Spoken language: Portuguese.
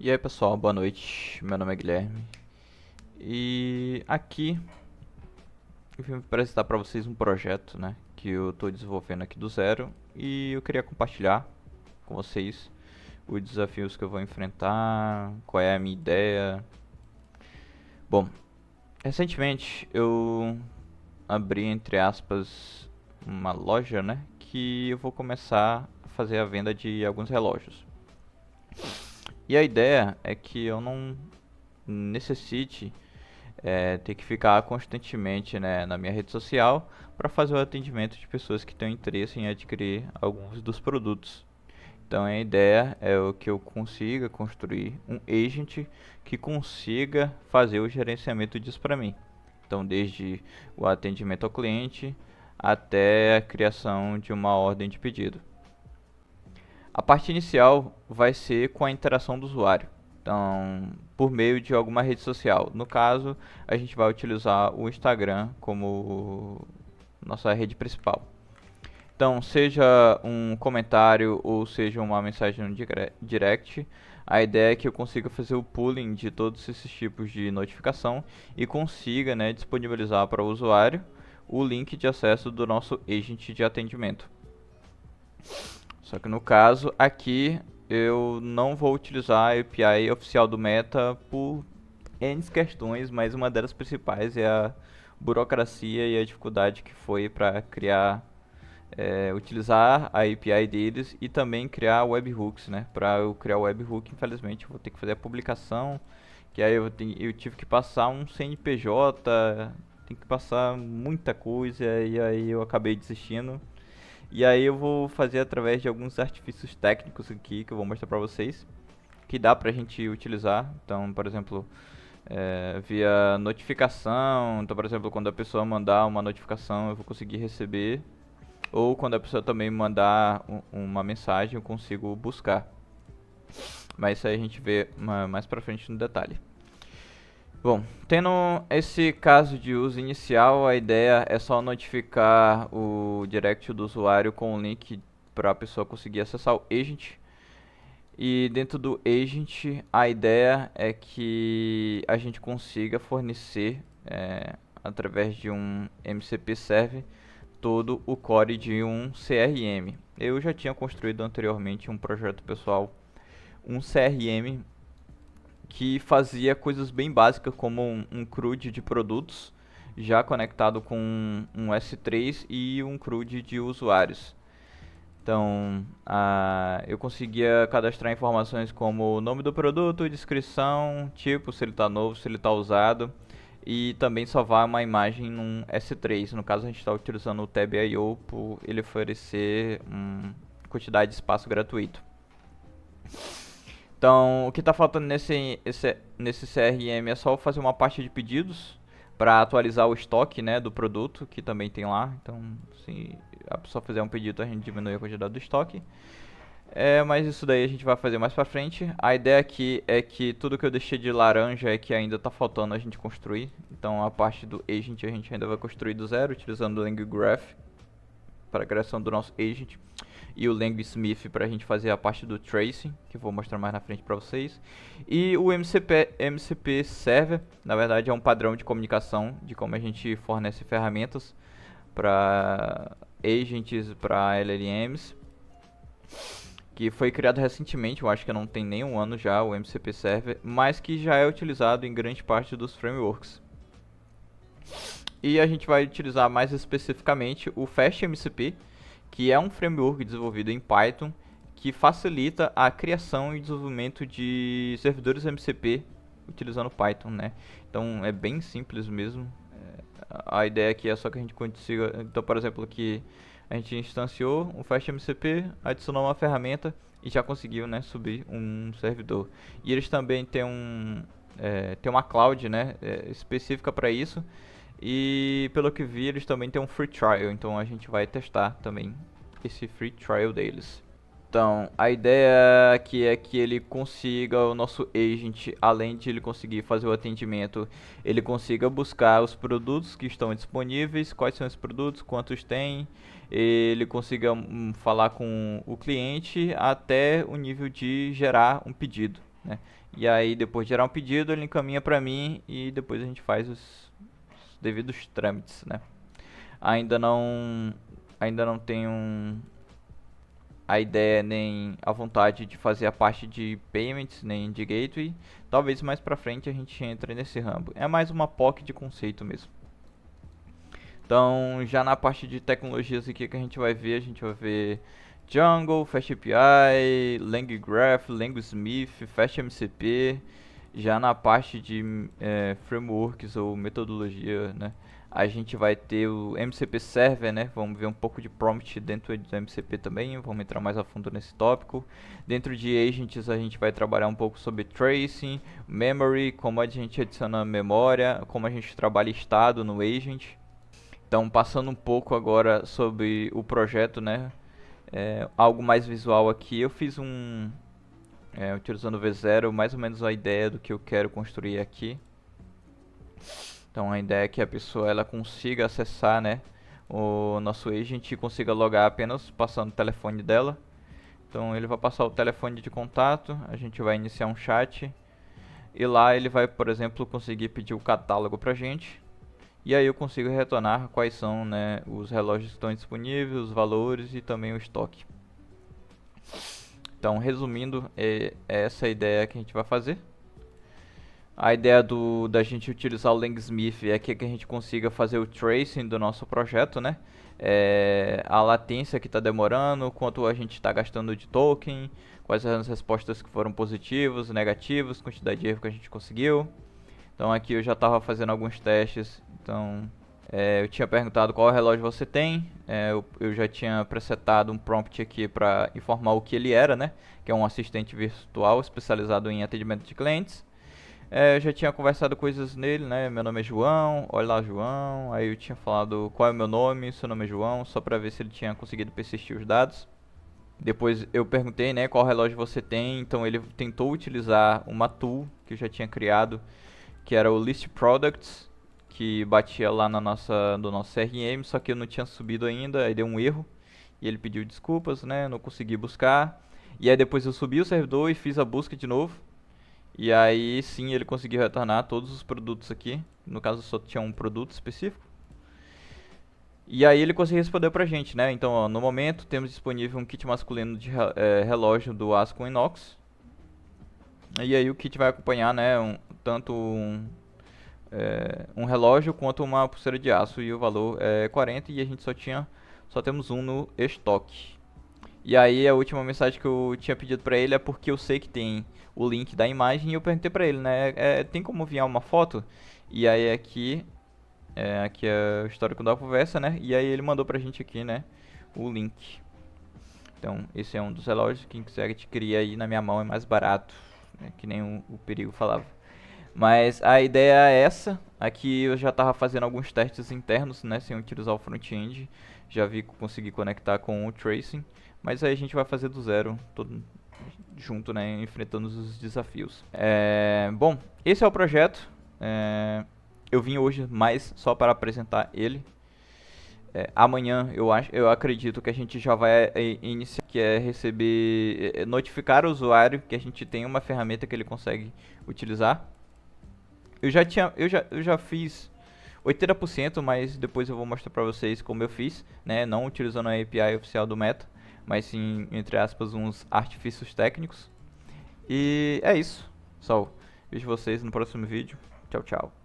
E aí pessoal, boa noite. Meu nome é Guilherme e aqui eu vim apresentar para vocês um projeto, né, que eu estou desenvolvendo aqui do zero e eu queria compartilhar com vocês os desafios que eu vou enfrentar, qual é a minha ideia. Bom, recentemente eu abri entre aspas uma loja, né, que eu vou começar a fazer a venda de alguns relógios. E a ideia é que eu não necessite ter que ficar constantemente, né, na minha rede social para fazer o atendimento de pessoas que têm interesse em adquirir alguns dos produtos. Então a ideia é o que eu consiga construir um agent que consiga fazer o gerenciamento disso para mim. Então desde o atendimento ao cliente até a criação de uma ordem de pedido. A parte inicial vai ser com a interação do usuário. Então, por meio de alguma rede social. No caso, a gente vai utilizar o Instagram como nossa rede principal. Então, seja um comentário ou seja uma mensagem no direct, a ideia é que eu consiga fazer o pooling de todos esses tipos de notificação e consiga, né, disponibilizar para o usuário o link de acesso do nosso agent de atendimento. Só que no caso aqui eu não vou utilizar a API oficial do Meta por N questões, mas uma delas principais é a burocracia e a dificuldade que foi para criar, utilizar a API deles e também criar webhooks, né? Para eu criar o webhook, infelizmente, eu vou ter que fazer a publicação, que aí eu tive que passar um CNPJ, tem que passar muita coisa e aí eu acabei desistindo. E aí eu vou fazer através de alguns artifícios técnicos aqui que eu vou mostrar pra vocês, que dá pra gente utilizar. Então, por exemplo, via notificação. Então, por exemplo, quando a pessoa mandar uma notificação, eu vou conseguir receber. Ou quando a pessoa também mandar uma mensagem, eu consigo buscar. Mas isso aí a gente vê mais pra frente no detalhe. Bom, tendo esse caso de uso inicial, a ideia é só notificar o direct do usuário com o link para a pessoa conseguir acessar o agent. E dentro do agent, a ideia é que a gente consiga fornecer, através de um MCP Server, todo o core de um CRM. Eu já tinha construído anteriormente um projeto pessoal, um CRM que fazia coisas bem básicas como um CRUD de produtos já conectado com um S3 e um CRUD de usuários. Então, eu conseguia cadastrar informações como o nome do produto, descrição, tipo, se ele está novo, se ele está usado, e também salvar uma imagem num S3. No caso, a gente está utilizando o Tab.io por ele oferecer uma quantidade de espaço gratuito. Então, o que está faltando nesse CRM é só fazer uma parte de pedidos para atualizar o estoque, né, do produto, que também tem lá. Então, se a pessoa fizer um pedido, a gente diminui a quantidade do estoque. Mas isso daí a gente vai fazer mais pra frente. A ideia aqui é que tudo que eu deixei de laranja é que ainda está faltando a gente construir. Então, a parte do agent a gente ainda vai construir do zero, utilizando o LangGraph para a criação do nosso agent e o LangSmith para a gente fazer a parte do tracing, que eu vou mostrar mais na frente para vocês. E o MCP Server, na verdade, é um padrão de comunicação de como a gente fornece ferramentas para agents, para LLMs, que foi criado recentemente, eu acho que não tem nem um ano já o MCP Server, mas que já é utilizado em grande parte dos frameworks. E a gente vai utilizar mais especificamente o FastMCP, que é um framework desenvolvido em Python que facilita a criação e desenvolvimento de servidores MCP utilizando Python, né? Então é bem simples mesmo. A ideia aqui é só que a gente consiga, então por exemplo aqui a gente instanciou um FastMCP, adicionou uma ferramenta e já conseguiu, né, subir um servidor. E eles também têm tem uma cloud, né, específica para isso. E pelo que vi, eles também têm um free trial, então a gente vai testar também esse free trial deles. Então, a ideia aqui é que ele consiga, o nosso agent, além de ele conseguir fazer o atendimento, ele consiga buscar os produtos que estão disponíveis, quais são os produtos, quantos tem, ele consiga falar com o cliente até o nível de gerar um pedido. né? E aí depois de gerar um pedido, ele encaminha para mim e depois a gente faz os devidos trâmites, né? Ainda não, ainda não tenho a ideia nem a vontade de fazer a parte de payments, nem de gateway. Talvez mais pra frente a gente entre nesse ramo. É mais uma POC de conceito mesmo. Então, já na parte de tecnologias aqui que a gente vai ver Django, FastAPI, LangGraph, LangSmith, FastMCP. Já na parte de frameworks ou metodologia, né, a gente vai ter o MCP Server, né? Vamos ver um pouco de prompt dentro do MCP também, vamos entrar mais a fundo nesse tópico. Dentro de agents a gente vai trabalhar um pouco sobre tracing, memory, como a gente adiciona memória, como a gente trabalha estado no agent. Então, passando um pouco agora sobre o projeto, né? Algo mais visual aqui, eu fiz utilizando o V0, mais ou menos a ideia do que eu quero construir aqui. Então a ideia é que a pessoa ela consiga acessar, né, o nosso agent e consiga logar apenas passando o telefone dela. Então ele vai passar o telefone de contato, a gente vai iniciar um chat e lá ele vai, por exemplo, conseguir pedir o catálogo pra gente. E aí eu consigo retornar quais são, né, os relógios que estão disponíveis, os valores e também o estoque. Então, resumindo, é essa a ideia que a gente vai fazer. A ideia da gente utilizar o LangSmith é que a gente consiga fazer o tracing do nosso projeto, né? A latência que está demorando, quanto a gente está gastando de token, quais são as respostas que foram positivas, negativas, quantidade de erro que a gente conseguiu. Então aqui eu já estava fazendo alguns testes, então eu tinha perguntado qual relógio você tem, eu já tinha presetado um prompt aqui para informar o que ele era, né? Que é um assistente virtual especializado em atendimento de clientes. Eu já tinha conversado coisas nele, né? Meu nome é João, olha lá João. Aí eu tinha falado qual é o meu nome, seu nome é João, só pra ver se ele tinha conseguido persistir os dados. Depois eu perguntei, né, qual relógio você tem. Então ele tentou utilizar uma tool que eu já tinha criado, que era o List Products, que batia lá no nosso CRM, só que eu não tinha subido ainda, aí deu um erro. E ele pediu desculpas, né? Não consegui buscar. E aí depois eu subi o servidor e fiz a busca de novo. E aí sim ele conseguiu retornar todos os produtos aqui. No caso só tinha um produto específico. E aí ele conseguiu responder pra gente, né? Então, ó, no momento temos disponível um kit masculino de relógio do Ascom Inox. E aí o kit vai acompanhar, né, tanto um relógio quanto uma pulseira de aço. E o valor é 40 e a gente só temos um no estoque. E aí a última mensagem que eu tinha pedido pra ele é porque eu sei que tem o link da imagem e eu perguntei pra ele, né, tem como enviar uma foto? E aí aqui é o histórico da conversa, né, e aí ele mandou pra gente aqui, né, o link. Então esse é um dos relógios, quem quiser adquirir aí na minha mão é mais barato, né, que nem o Perigo falava. Mas a ideia é essa. Aqui eu já estava fazendo alguns testes internos, né, sem utilizar o front-end. Já vi que consegui conectar com o tracing, mas aí a gente vai fazer do zero, todo junto, né, enfrentando os desafios. Bom, esse é o projeto. Eu vim hoje mais só para apresentar ele. Amanhã eu acredito que a gente já vai iniciar, que é receber, notificar o usuário que a gente tem uma ferramenta que ele consegue utilizar. Eu já fiz 80%, mas depois eu vou mostrar pra vocês como eu fiz, né? Não utilizando a API oficial do Meta, mas sim, entre aspas, uns artifícios técnicos. E é isso, pessoal. Vejo vocês no próximo vídeo. Tchau, tchau.